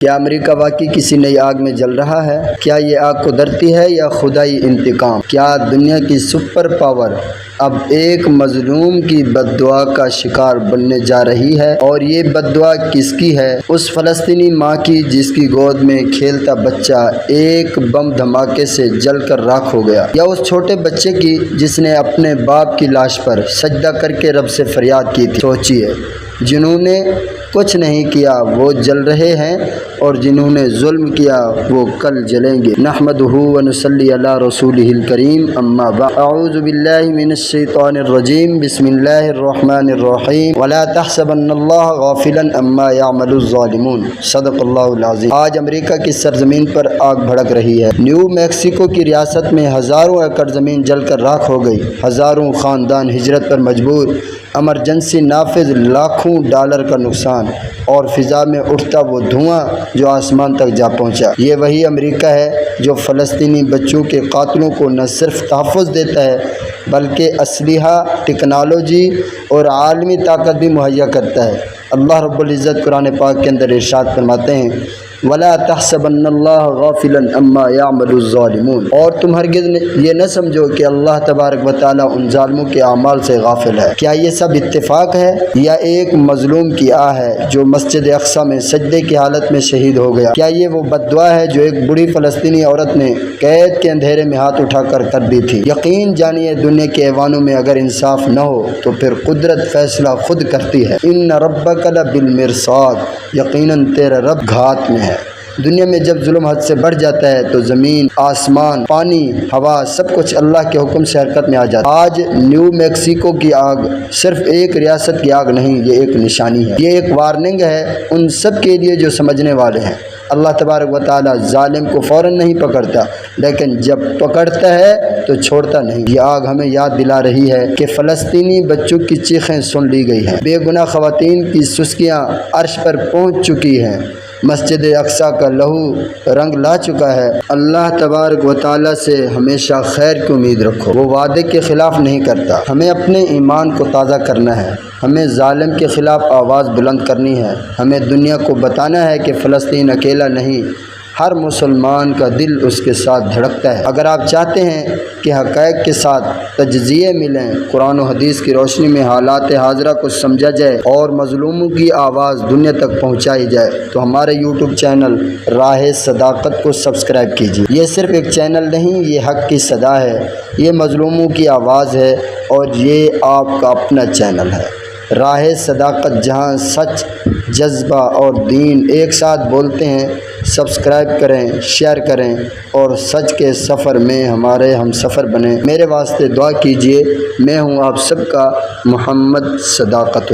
کیا امریکہ واقعی کسی نئی آگ میں جل رہا ہے؟ کیا یہ آگ قدرتی ہے یا خدائی انتقام؟ کیا دنیا کی سپر پاور اب ایک مظلوم کی بد دعا کا شکار بننے جا رہی ہے؟ اور یہ بد دعا کس کی ہے؟ اس فلسطینی ماں کی جس کی گود میں کھیلتا بچہ ایک بم دھماکے سے جل کر راکھ ہو گیا، یا اس چھوٹے بچے کی جس نے اپنے باپ کی لاش پر سجدہ کر کے رب سے فریاد کی تھی؟ سوچیے، جنہوں نے کچھ نہیں کیا وہ جل رہے ہیں، اور جنہوں نے ظلم کیا وہ کل جلیں گے۔ نحمدہ ونصلی علی رسولہ الکریم، اما بعد، اعوذ باللہ من الشیطان الرجیم، بسم اللہ الرحمن الرحیم، ولا تحسبن اللہ غافلا عما یعمل الظالمون، صدق اللہ العظیم۔ آج امریکہ کی سرزمین پر آگ بھڑک رہی ہے۔ نیو میکسیکو کی ریاست میں ہزاروں ایکڑ زمین جل کر راکھ ہو گئی، ہزاروں خاندان ہجرت پر مجبور، ایمرجنسی نافذ، لاکھوں ڈالر کا نقصان، اور فضا میں اٹھتا وہ دھواں جو آسمان تک جا پہنچا۔ یہ وہی امریکہ ہے جو فلسطینی بچوں کے قاتلوں کو نہ صرف تحفظ دیتا ہے بلکہ اسلحہ، ٹیکنالوجی اور عالمی طاقت بھی مہیا کرتا ہے۔ اللہ رب العزت قرآن پاک کے اندر ارشاد فرماتے ہیں، وَلَا تَحْسَبَنَّ اللَّهَ غَافِلًا عَمَّا يَعْمَلُ الظَّالِمُونَ، اور تم ہرگز یہ نہ سمجھو کہ اللہ تبارک و تعالیٰ ان ظالموں کے اعمال سے غافل ہے۔ کیا یہ سب اتفاق ہے یا ایک مظلوم کی آہ ہے جو مسجد اقصیٰ میں سجدے کی حالت میں شہید ہو گیا؟ کیا یہ وہ بد دعا ہے جو ایک بوڑھی فلسطینی عورت نے قید کے اندھیرے میں ہاتھ اٹھا کر دی تھی؟ یقین جانیے، دنیا کے ایوانوں میں اگر انصاف نہ ہو تو پھر قدرت فیصلہ خود کرتی ہے۔ ان ربک لبالمرصاد، یقیناً تیرا رب گھات میں ہے۔ دنیا میں جب ظلم حد سے بڑھ جاتا ہے تو زمین، آسمان، پانی، ہوا، سب کچھ اللہ کے حکم سے حرکت میں آ جاتا ہے۔ آج نیو میکسیکو کی آگ صرف ایک ریاست کی آگ نہیں، یہ ایک نشانی ہے، یہ ایک وارننگ ہے ان سب کے لیے جو سمجھنے والے ہیں۔ اللہ تبارک و تعالیٰ ظالم کو فوراً نہیں پکڑتا، لیکن جب پکڑتا ہے تو چھوڑتا نہیں۔ یہ آگ ہمیں یاد دلا رہی ہے کہ فلسطینی بچوں کی چیخیں سن لی گئی ہیں، بے گناہ خواتین کی سسکیاں عرش پر پہنچ چکی ہیں، مسجد اقصیٰ کا لہو رنگ لا چکا ہے۔ اللہ تبارک و تعالیٰ سے ہمیشہ خیر کی امید رکھو، وہ وعدے کے خلاف نہیں کرتا۔ ہمیں اپنے ایمان کو تازہ کرنا ہے، ہمیں ظالم کے خلاف آواز بلند کرنی ہے، ہمیں دنیا کو بتانا ہے کہ فلسطین اکیلا نہیں، ہر مسلمان کا دل اس کے ساتھ دھڑکتا ہے۔ اگر آپ چاہتے ہیں کہ حقائق کے ساتھ تجزیے ملیں، قرآن و حدیث کی روشنی میں حالات حاضرہ کو سمجھا جائے اور مظلوموں کی آواز دنیا تک پہنچائی جائے تو ہمارے یوٹیوب چینل راہ صداقت کو سبسکرائب کیجیے۔ یہ صرف ایک چینل نہیں، یہ حق کی صدا ہے، یہ مظلوموں کی آواز ہے، اور یہ آپ کا اپنا چینل ہے راہ صداقت، جہاں سچ، جذبہ اور دین ایک ساتھ بولتے ہیں۔ سبسکرائب کریں، شیئر کریں، اور سچ کے سفر میں ہمارے ہم سفر بنیں۔ میرے واسطے دعا کیجیے۔ میں ہوں آپ سب کا محمد صداقت۔